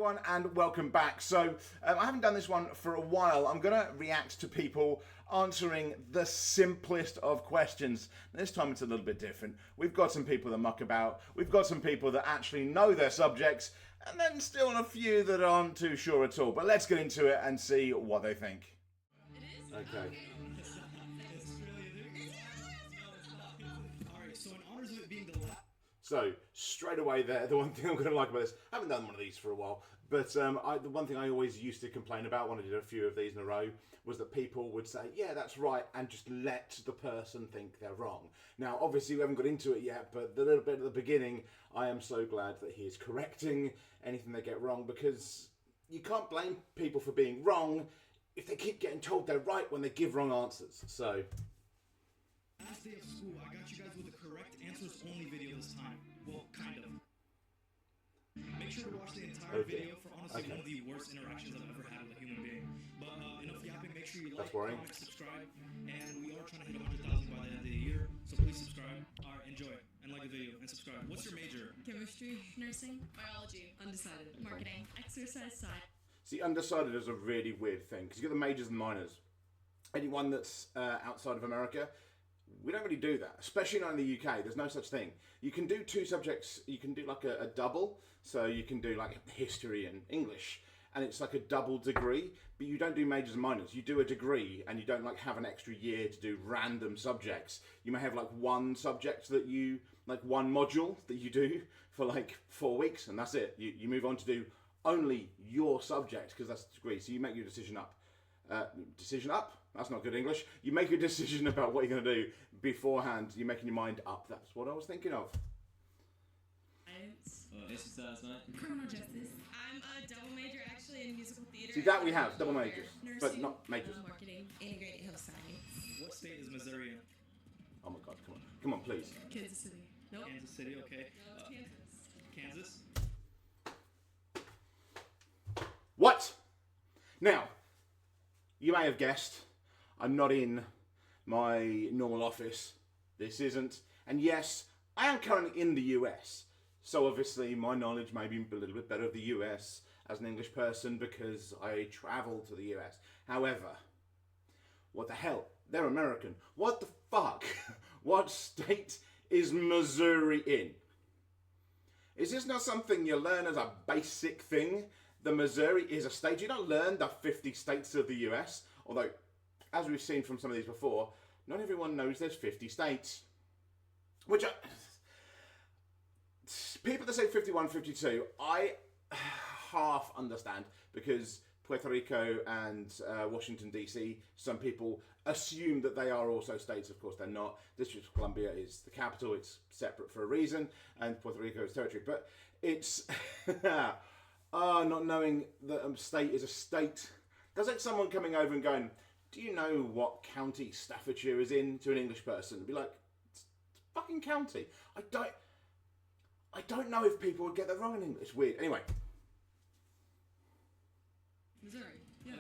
everyone, and welcome back. So, I haven't done this one for a while. I'm going to react to people answering the simplest of questions. This time it's a little bit different. We've got some people that muck about, we've got some people that actually know their subjects, and then still a few that aren't too sure at all. But let's get into it and see what they think. Okay. So, straight away there, the one thing I'm going to like about this, I haven't done one of these for a while, but the one thing I always used to complain about when I did a few of these in a row was that people would say, yeah, that's right, and just let the person think they're wrong. Now, obviously, we haven't got into it yet, but the little bit at the beginning, I am so glad that he is correcting anything they get wrong, because you can't blame people for being wrong if they keep getting told they're right when they give wrong answers. So... Last day of school, I got you guys with the correct answers only video this time. Well, kind of. Make sure to watch the entire video for honestly one of the worst interactions I've ever had with a human being. But enough yapping, make sure you like, comment, subscribe, and we are trying to hit 100,000 by the end of the year, so please subscribe, enjoy, and like the video, and subscribe. What's your major? Chemistry, nursing, biology, undecided, marketing, exercise science. See, undecided is a really weird thing, because you get the majors and minors. Anyone that's outside of America, we don't really do that, especially not in the UK. There's no such thing. You can do two subjects, you can do like a double, so you can do like history and English, and it's like a double degree, but you don't do majors and minors. You do a degree, and you don't like have an extra year to do random subjects. You may have like one subject that you, like one module that you do for like 4 weeks, and that's it. You move on to do only your subject, because that's the degree, so you make your decision up. Decision up? That's not good English. You make a decision about what you're going to do beforehand. You're making your mind up. That's what I was thinking of. Exercise, criminal justice. I'm a double major actually in musical theater. See, that we have, double majors, but not majors. Marketing, integrated health science. What state is Missouri in? Oh my god, come on. Come on, please. Kansas City. Nope. Kansas City, okay. No, Kansas. Kansas? What? Now, you may have guessed, I'm not in my normal office. This isn't. And yes, I am currently in the US. So obviously my knowledge may be a little bit better of the US as an English person because I travel to the US. However, what the hell? They're American. What the fuck? What state is Missouri in? Is this not something you learn as a basic thing? The Missouri is a state. You don't learn the 50 states of the US. Although, as we've seen from some of these before, not everyone knows there's 50 states. Which, people that say 51, 52, I half understand, because Puerto Rico and Washington DC, some people assume that they are also states. Of course they're not. District of Columbia is the capital, it's separate for a reason, and Puerto Rico is territory. But it's, not knowing that a state is a state. That's like someone coming over and going, do you know what county Staffordshire is in, to an English person? It'd be like, it's fucking county. I don't know if people would get that wrong in English. Weird. Anyway. Missouri. Yeah.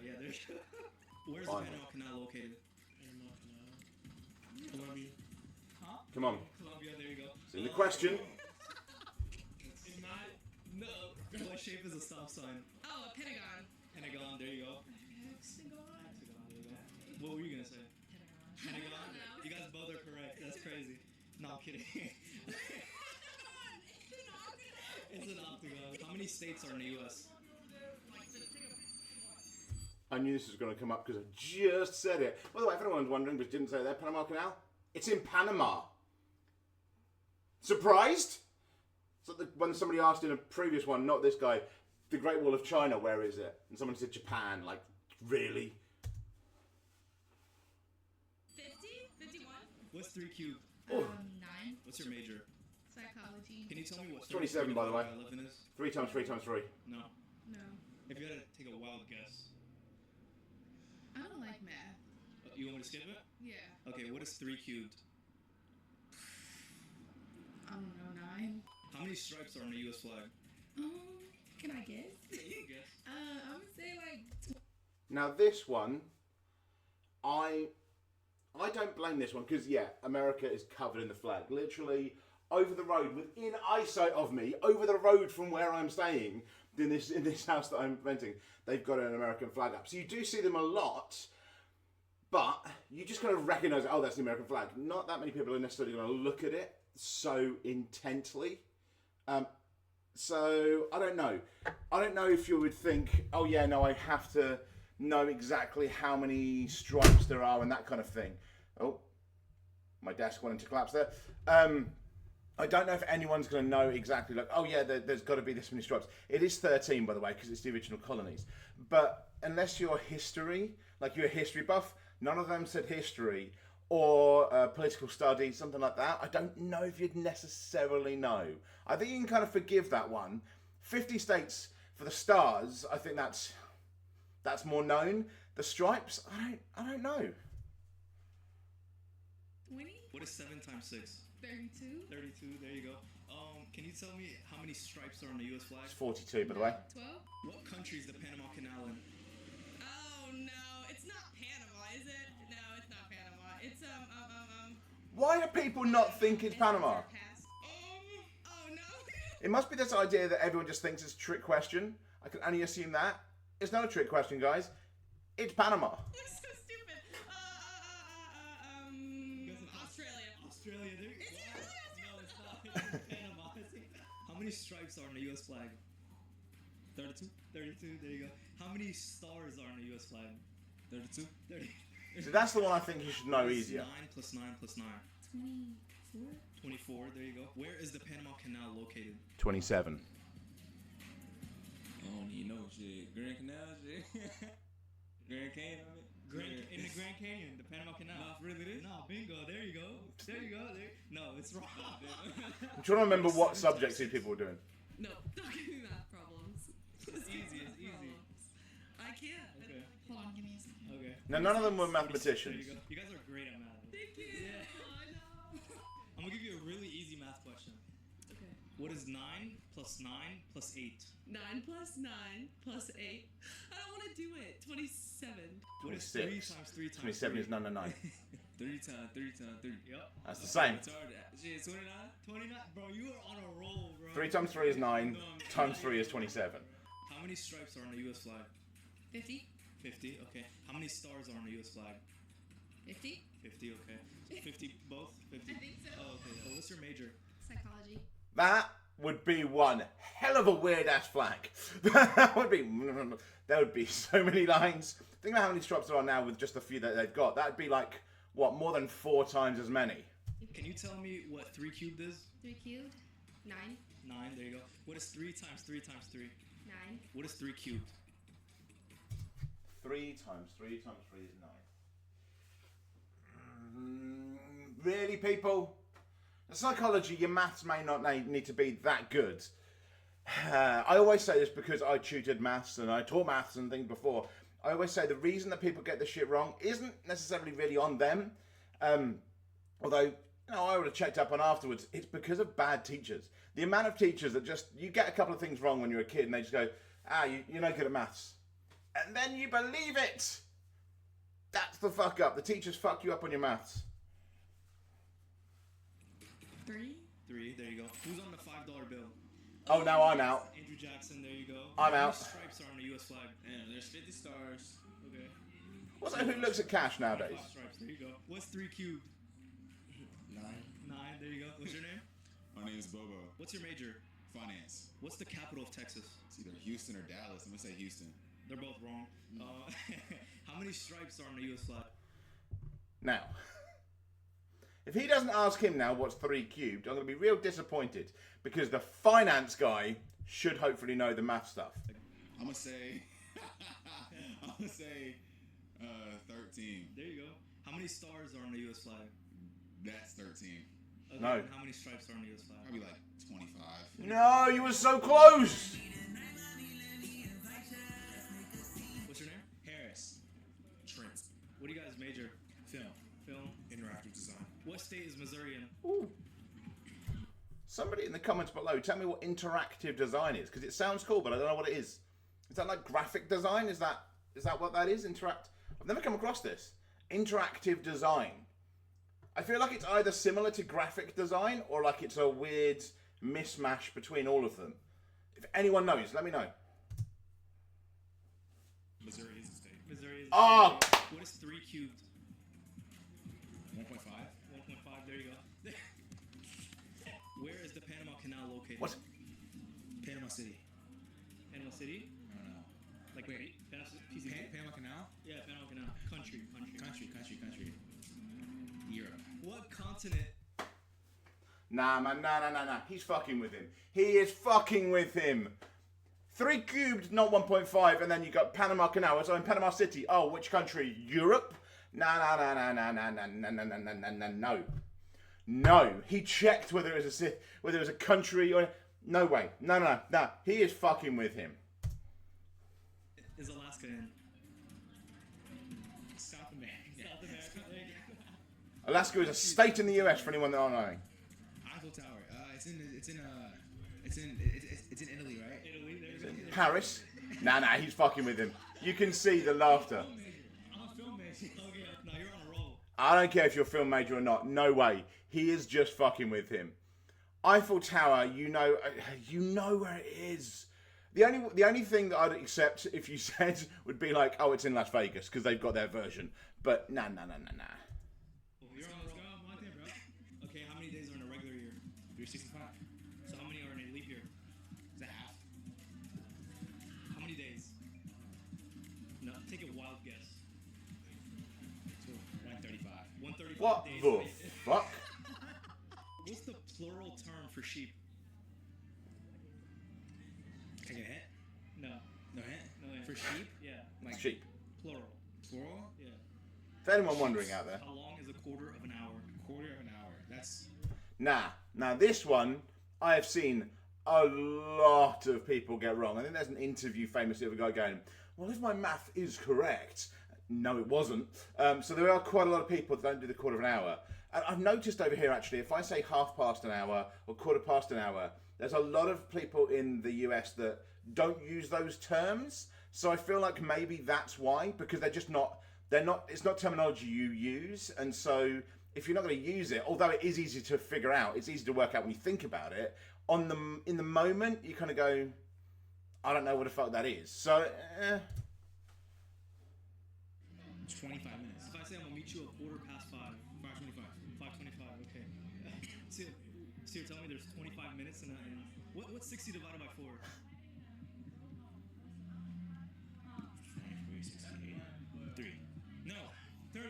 Yeah, there's... Where's the Panama Canal located? Panama Canal. Colombia. Huh? Come on. Colombia, there you go. So the question. It's not... No. What shape is a stop sign? Oh, a pentagon. Pentagon, there you go. Hexagon. There you go. What were you gonna say? Pentagon? You guys both are correct. That's crazy. No, I'm kidding. It's an octagon. How many states are in the U.S.? I knew this was going to come up because I just said it. By the way, if anyone's wondering but didn't say that, Panama Canal, it's in Panama. Surprised? So when somebody asked in a previous one, not this guy, the Great Wall of China, where is it? And someone said Japan, like, really? 50? 51? What's 3 cubed? 9. What's your major? Psychology. Can you tell me what 27, by the way. 11 is? 3 times 3 times 3. No. No. If you had to take a wild guess. I don't like math. You want me to skip it? Yeah. Okay, what is 3 cubed? I don't know, 9. How many stripes are on the U.S. flag? Can I guess? Yeah, you can guess. I would say like... Now this one, I don't blame this one, because yeah, America is covered in the flag. Literally over the road, within eyesight of me, over the road from where I'm staying, in this house that I'm renting, they've got an American flag up. So you do see them a lot, but you just kind of recognise, oh, that's the American flag. Not that many people are necessarily going to look at it so intently. So I don't know. I don't know if you would think, oh yeah, no, I have to know exactly how many stripes there are and that kind of thing. Oh, my desk went into collapse there. I don't know if anyone's going to know exactly, like, oh yeah, there's got to be this many stripes. It is 13, by the way, because it's the original colonies. But unless you're history, like you're a history buff, none of them said history or political studies, something like that. I don't know if you'd necessarily know. I think you can kind of forgive that one. 50 states for the stars, I think that's more known. The stripes, I don't know. 20? What is 7 times 6? 32? 32, there you go. Can you tell me how many stripes are on the U.S. flag? It's 42, by the way. 12? What country is the Panama Canal in? Oh no, it's not Panama, is it? No, it's not Panama. It's Why do people not think it's Panama? Pass. Oh no. It must be this idea that everyone just thinks it's a trick question. I can only assume that. It's not a trick question, guys. It's Panama. Looks so stupid. Australia. Australia, there you go. Is it really No, it's not. It's Panama. How many stripes are on the U.S. flag? 32? 32, there you go. How many stars are on the U.S. flag? 32? 30. So that's the one I think you should know easier. 9 plus 9 plus 9. 24? 24, there you go. Where is the Panama Canal located? 27. I don't even know shit. Grand Canal shit. Grand Canyon, I mean. In the Grand Canyon, the Panama Canal. No, really it is? No, bingo, there you go. There you go. No, it's wrong. I'm trying to remember what subjects these people were doing. No, don't give me math problems. It's easy, it's easy. I can't. Okay. Hold on, give me a second. Okay. Now, none of them were 46, there mathematicians. you go. You guys are great at math. Thank you. Yeah. Oh, I know. I'm gonna give you a really easy math question. Okay. What is 9 plus 9 plus 8? 9 plus 9 plus 8. I don't want to do it. 27. What is 3 26. times 3 times 27 is 3? 999. 3 times 3 times 3. Yep. That's the same. It's hard. Shit, 29? 29? Bro, you are on a roll, bro. 3 times 3 is 9. Times 3 is 27. How many stripes are on the U.S. flag? 50? 50, okay. How many stars are on the U.S. flag? 50? 50, okay. So 50 both? 50? I think so. Oh, okay. Oh, what's your major? Psychology. That would be one hell of a weird ass flag. That would be. There would be so many lines. Think about how many stripes there are now with just a few that they've got. That'd be like, what, more than 4 times as many. Can you tell me what 3 cubed is? 3 cubed? 9. 9, there you go. What is 3 times 3 times 3? 9. What is 3 cubed? 3 times 3 times 3 is 9. Really, people? In psychology, your maths may not need to be that good. I always say this because I tutored maths and I taught maths and things before. I always say the reason that people get this shit wrong isn't necessarily really on them. Although, I would have checked up on afterwards. It's because of bad teachers. The amount of teachers that just, you get a couple of things wrong when you're a kid and they just go, you're not good at maths. And then you believe it. That's the fuck up. The teachers fuck you up on your maths. 3? 3, there you go. Who's on the $5 bill? Oh, now I'm out. Andrew Jackson, there you go. I'm How out. many stripes are on the U.S. flag? Damn, there's 50 stars. Okay. What's that? Who looks at cash nowadays? 5 stripes, there you go. What's 3 cubed? 9. 9, there you go. What's your name? My name is Bobo. What's your major? Finance. What's the capital of Texas? It's either Houston or Dallas. I'm gonna say Houston. They're both wrong. How many stripes are on the U.S. flag? Now, if he doesn't ask him now what's 3 cubed, I'm going to be real disappointed because the finance guy should hopefully know the math stuff. I'm gonna say. I'm gonna say 13. There you go. How many stars are on the U.S. flag? That's 13. Okay, No. and how many stripes are on the U.S. flag? Probably like 25. No, you were so close. What's your name? Harris. Trent. What do you guys major? Film. Film. Interactive design. What state is Missouri in? Ooh. Somebody in the comments below, tell me what interactive design is, because it sounds cool, but I don't know what it is. Is that like graphic design? Is that what that is? I've never come across this. Interactive design. I feel like it's either similar to graphic design or like it's a weird mismatch between all of them. If anyone knows, let me know. Missouri is a state. Oh! What is 3 cubed? 1.5. 1.5. There you go. Where is the Panama Canal located? What? Panama City. Panama City? I don't know. Like Wait. Panama Canal? Yeah, Panama Canal. Country. Country. Europe. What continent? Nah, man, nah. He's fucking with him. He is fucking with him. 3 cubed, not 1.5, and then you got Panama Canal. So in Panama City. Oh, which country? Europe? Nah. No. He checked whether it was a country or no way. No. He is fucking with him. Is Alaska in? South America. South America. There you go. Alaska is a state in the US for anyone that don't know. Eiffel Tower. It's in Italy, right? Italy. There you go. Paris? Nah, he's fucking with him. You can see the laughter. I'm a film major. Okay. No, you're on a roll. I don't care if you're a film major or not. No way. He is just fucking with him. Eiffel Tower, you know where it is. The only thing that I'd accept if you said would be like, oh, it's in Las Vegas because they've got their version. But nah. Well, you're on a roll. Bro. Okay, how many days are in a regular year? 365. So how many are in a leap year? Is that half? How many days? No, take a wild guess. 135. 135 What days. the fuck? What's the plural term for sheep? Can I get a hint? No. No hint? No hint. For sheep? Yeah. Like Sheep. Plural. plural? Yeah. For anyone wondering out there. How long is a quarter of an hour? Quarter of an hour. That's Nah. Now this one, I have seen a lot of people get wrong. I think there's an interview famously of a guy going, well, if my math is correct. No, it wasn't. So there are quite a lot of people that don't do the quarter of an hour. And I've noticed over here, actually, if I say half past an hour or quarter past an hour, there's a lot of people in the US that don't use those terms. So I feel like maybe that's why, because it's not terminology you use. And so if you're not going to use it, although it is easy to figure out, it's easy to work out when you think about it, in the moment, you kind of go, I don't know what the fuck that is. So, it's 25 minutes. If I say I'm gonna meet you at quarter past 5, 5:25. 5:25, okay. So you're telling me there's 25 minutes and what's 60 divided by 4? 3. No. 30.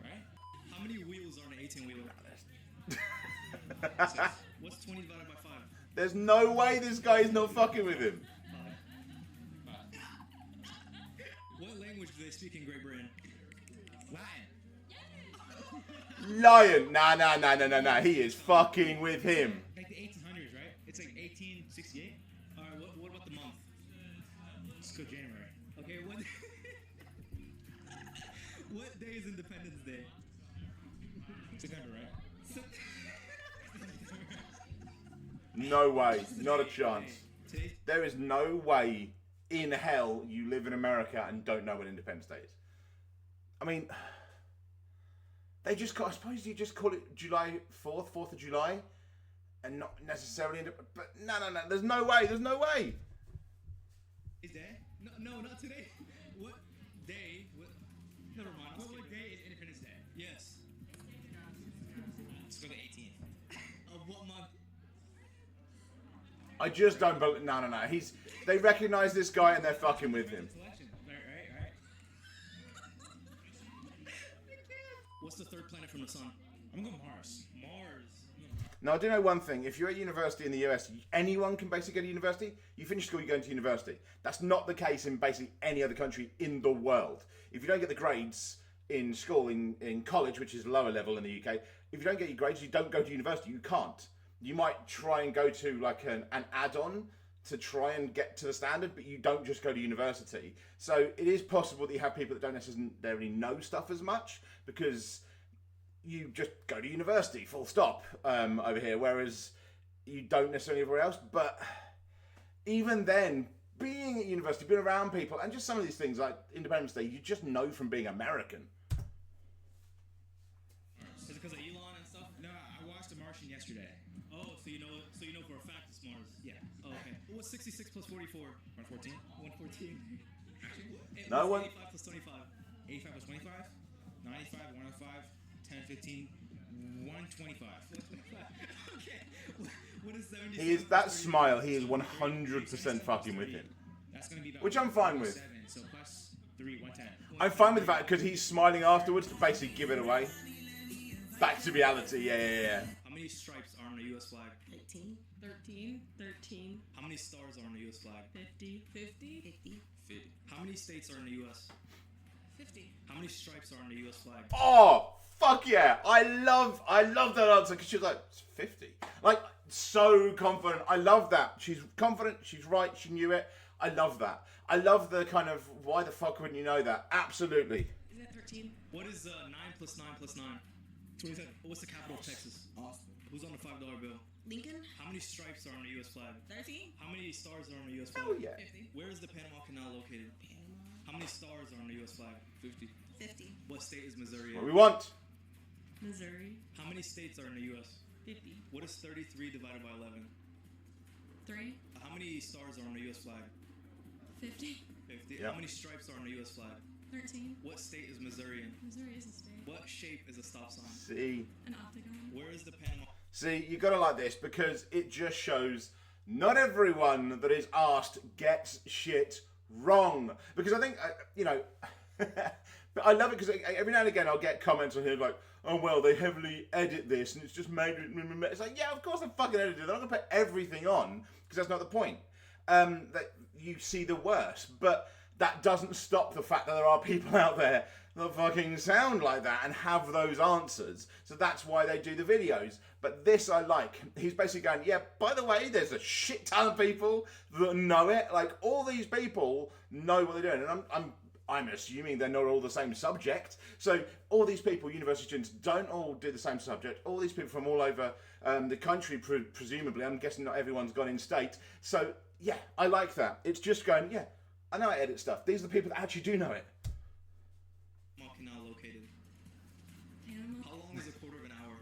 Right? How many wheels are on an 18-wheeler? What's 20 divided by 5? there's no way this guy is not fucking with him. 5. What language do they speak in Great Britain? Latin. Lion. Nah. He is fucking with him. Like the 1800s, right? It's like 1868. All right, what about the month? Let's go January. Okay, what day is Independence Day? September, right? No way. Not a chance. Today's There is no way in hell you live in America and don't know when Independence Day is. I mean, I suppose you just call it July 4th, 4th of July, and not necessarily, but no, there's no way. Is day? no, not today. What day? Never mind. What day is Independence Day? Yes. Let's go the 18th. Of what month? I just don't believe, no. They recognize this guy and they're fucking with him. Selection. Right. What's the third planet from the sun? I'm gonna go Mars. Now, I do know one thing. If you're at university in the US, anyone can basically go to university. You finish school, you're going to university. That's not the case in basically any other country in the world. If you don't get the grades in school, in college, which is lower level in the UK, if you don't get your grades, you don't go to university. You can't. You might try and go to like an add-on to try and get to the standard, but you don't just go to university. So it is possible that you have people that don't necessarily know stuff as much because you just go to university, full stop, over here, whereas you don't necessarily everywhere else. But even then, being at university, being around people, and just some of these things like Independence Day, you just know from being American. Is it because of Elon and stuff? No, I watched The Martian yesterday. Oh, so you know for a fact it's Mars. Yeah. Oh, okay. What's 66 plus 44? 114. 114. No one. 85 plus 25. 85 plus 25. 95, 105, 10, 15, 125. Okay. What is 77? He is that smile. He is 100% fucking with him. That's going to be about Which I'm fine with. 7, so plus 3, 110. I'm fine with that because he's smiling afterwards to basically give it away. Back to reality. Yeah. How many stripes are on the U.S. flag? 13. 13. 13. How many stars are on the U.S. flag? 50. 50. 50. How many states are in the U.S.? 50. How many stripes are on the U.S. flag? Oh, fuck yeah. I love that answer because she's like, it's 50. Like, so confident. I love that. She's confident. She's right. She knew it. I love that. I love the kind of, why the fuck wouldn't you know that? Absolutely. Is that 13? What is 9 plus 9 plus 9? 27. What's the capital of Texas? Austin. Who's on the $5 bill? Lincoln? How many stripes are on the U.S. flag? 13. How many stars are on the U.S. flag? Hell yeah. 50. Where is the Panama Canal located? Panama? How many stars are on the U.S. flag? 50. 50. What state is Missouri What we in? want. Missouri? How many states are in the U.S.? 50. What is 33 divided by 11? 3. How many stars are on the U.S. flag? 50. 50. Yep. How many stripes are on the U.S. flag? 13. What state is Missouri in? Missouri is a state. What shape is a stop sign? See. An octagon. Where is the Panama? See, you gotta like this because it just shows not everyone that is asked gets shit wrong. Because I think, but I love it because every now and again I'll get comments on here like, oh well, they heavily edit this and it's just made it. It's like, yeah, of course they fucking edit it. They're not gonna put everything on because that's not the point. That you see the worst, but that doesn't stop the fact that there are people out there that fucking sound like that and have those answers. So that's why they do the videos. But this I like. He's basically going, yeah, by the way, there's a shit ton of people that know it. Like, all these people know what they're doing. And I'm assuming they're not all the same subject. So all these people, university students, don't all do the same subject. All these people from all over the country, presumably. I'm guessing not everyone's gone in state. So, yeah, I like that. It's just going, yeah, I know I edit stuff. These are the people that actually do know it. Canal located? Panama? How long is a quarter of an hour?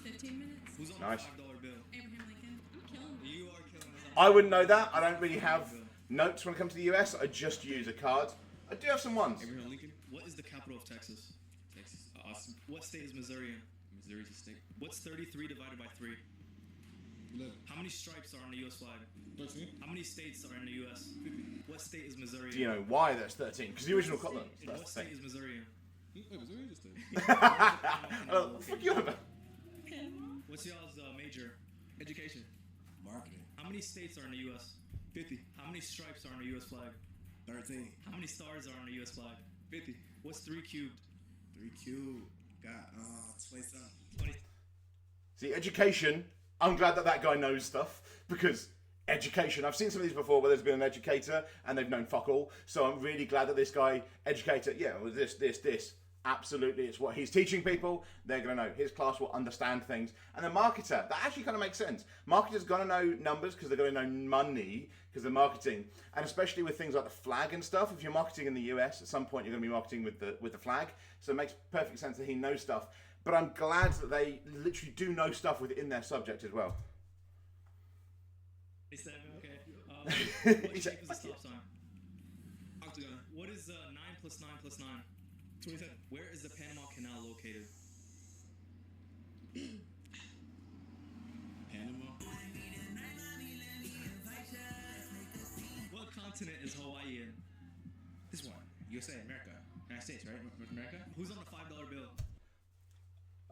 15 minutes. Who's on Nice. the $5 bill? Abraham Lincoln. I'm killing him. You are killing us. I wouldn't know that. I don't really have notes when it comes to the US. I just use a card. I do have some ones. Abraham Lincoln. What is the capital of Texas? Texas. Austin. What state is Missouri in? Missouri's a state. What's 33 divided by 3? 11. How many stripes are on the U.S. flag? 13. How many states are in the U.S.? 50. What state is Missouri Do in? you know why there's 13? Because the original Scotland. What That's the state thing. is Missouri in? Wait, Missouri is a state. Oh, fuck you on about. Panama? What's y'all's major? Education. Marketing. How many states are in the U.S.? 50. How many stripes are on the U.S. flag? 13. How many stars are on the U.S. flag? 50. What's 3 cubed? 3 cubed. Got 20 something. 20. See, education. I'm glad that guy knows stuff because education. I've seen some of these before where there's been an educator and they've known fuck all. So I'm really glad that this guy, educator, yeah, well, this. Absolutely, it's what he's teaching people. They're going to know. His class will understand things. And the marketer, that actually kind of makes sense. Marketers got to know numbers because they're going to know money because they're marketing. And especially with things like the flag and stuff. If you're marketing in the US, at some point you're going to be marketing with the flag. So it makes perfect sense that he knows stuff. But I'm glad that they literally do know stuff within their subject as well. 27, okay. What He's shape like, is the "Fuck stop sign? Octagon. What is 9 plus 9 plus 9? 27. Where is the Panama Canal located? Panama. What continent is Hawaii in? This one. USA, America. United States, right? North America? Who's on the $5 bill?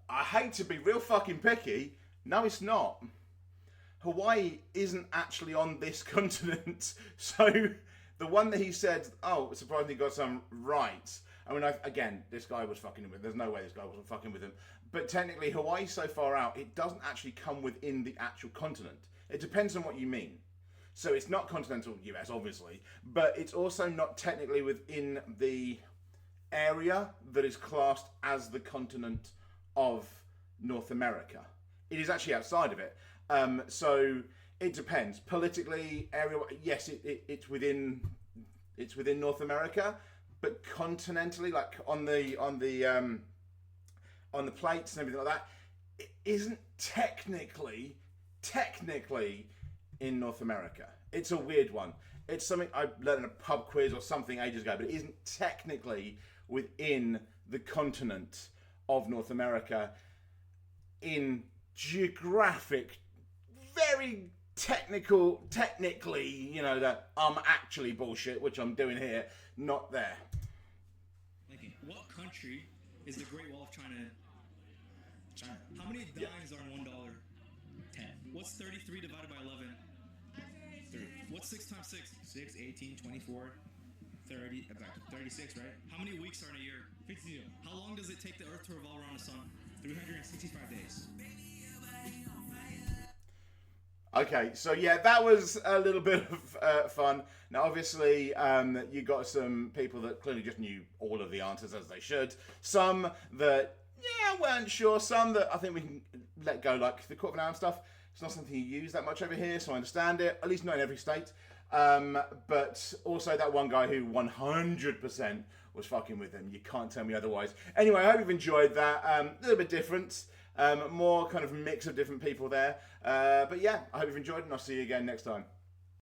I hate to be real fucking picky. No, it's not. Hawaii isn't actually on this continent. So the one that he said, oh, surprisingly got some right. I mean, again, this guy was fucking with him. There's no way this guy wasn't fucking with him. But technically, Hawaii's so far out, it doesn't actually come within the actual continent. It depends on what you mean. So it's not continental US, obviously, but it's also not technically within the area that is classed as the continent of North America. It is actually outside of it. So it depends. Politically, area, yes, it's within North America, but continentally, like on the plates and everything like that, it isn't technically in North America. It's a weird one. It's something I learned in a pub quiz or something ages ago, but it isn't technically within the continent of North America in geographic, very technically, you know, that actually bullshit, which I'm doing here, not there. What country is the Great Wall of China? China. How many dimes are in $1? 10. What's 33 divided by 11? 3. What's 6 times 6? 6, 18, 24, 30, about 36, right? How many weeks are in a year? 52. How long does it take the Earth to revolve around the sun? 365 days. Okay, so yeah, that was a little bit of fun. Now, obviously, you got some people that clearly just knew all of the answers as they should. Some that, weren't sure. Some that I think we can let go, like the quarter of an hour and stuff. It's not something you use that much over here, so I understand it, at least not in every state. But also that one guy who 100% was fucking with him. You can't tell me otherwise. Anyway, I hope you've enjoyed that. A little bit different. More kind of mix of different people there. But yeah, I hope you've enjoyed it, and I'll see you again next time.